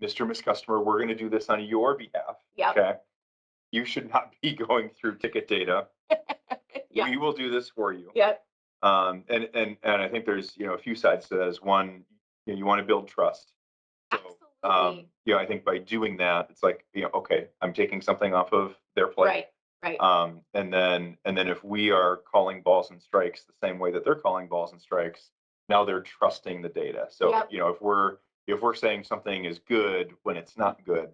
Mr. Miss Customer, we're going to do this on your behalf. Yep. Okay. You should not be going through ticket data. Yeah. We will do this for you. Yep. And I think there's, a few sides to that. As one, you want to build trust. So, Absolutely. I think by doing that, it's like, okay, I'm taking something off of their plate. Right. Right. And then if we are calling balls and strikes the same way that they're calling balls and strikes, now they're trusting the data. So, Yep. if we're saying something is good when it's not good,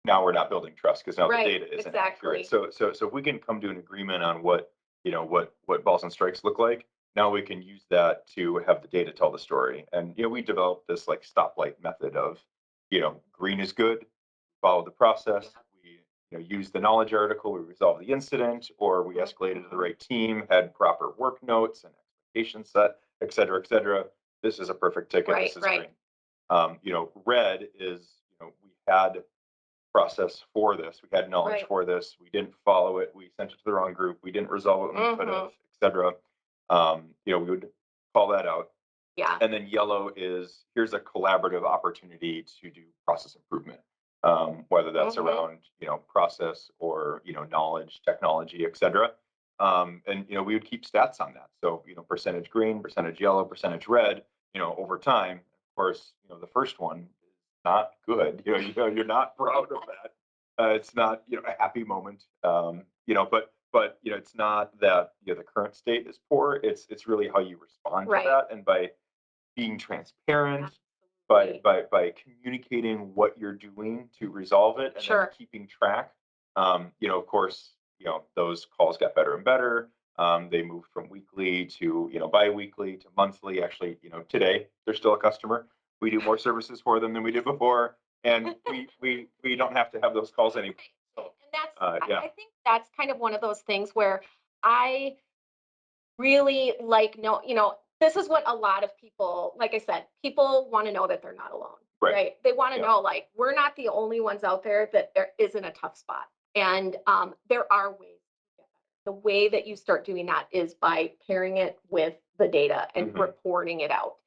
now we're not building trust because now the Right. data isn't accurate. Exactly. So if we can come to an agreement on what balls and strikes look like, now we can use that to have the data tell the story. And we developed this like stoplight method of, green is good, follow the process. Yep. We use the knowledge article, we resolve the incident, or we escalated to the right team, had proper work notes and expectations set, et cetera, et cetera. This is a perfect ticket. Right. This is Right. green. Red is, we had process for this. We had knowledge Right. for this. We didn't follow it. We sent it to the wrong group. We didn't resolve it when we could have, Mm-hmm. et cetera. We would call that out. Yeah. And then yellow is here's a collaborative opportunity to do process improvement, whether that's Mm-hmm. around process or knowledge, technology, et cetera. And we would keep stats on that. So percentage green, percentage yellow, percentage red. Over time, of course, the first one not good. You're not proud of that. It's not, a happy moment. But it's not that the current state is poor. It's really how you respond to Right. that, and by being transparent, by Absolutely. by communicating what you're doing to resolve it, and then Sure. keeping track. Of course, those calls got better and better. They moved from weekly to biweekly to monthly. Actually, today they're still a customer. We do more services for them than we did before, and we don't have to have those calls anymore. Right. So, And that's, yeah. I think that's kind of one of those things where I really like, no, this is what a lot of people, like I said, people want to know that they're not alone, Right. right? They want to Yeah. know, like, we're not the only ones out there that there isn't a tough spot. And there are ways to get better. The way that you start doing that is by pairing it with the data and Mhm. reporting it out.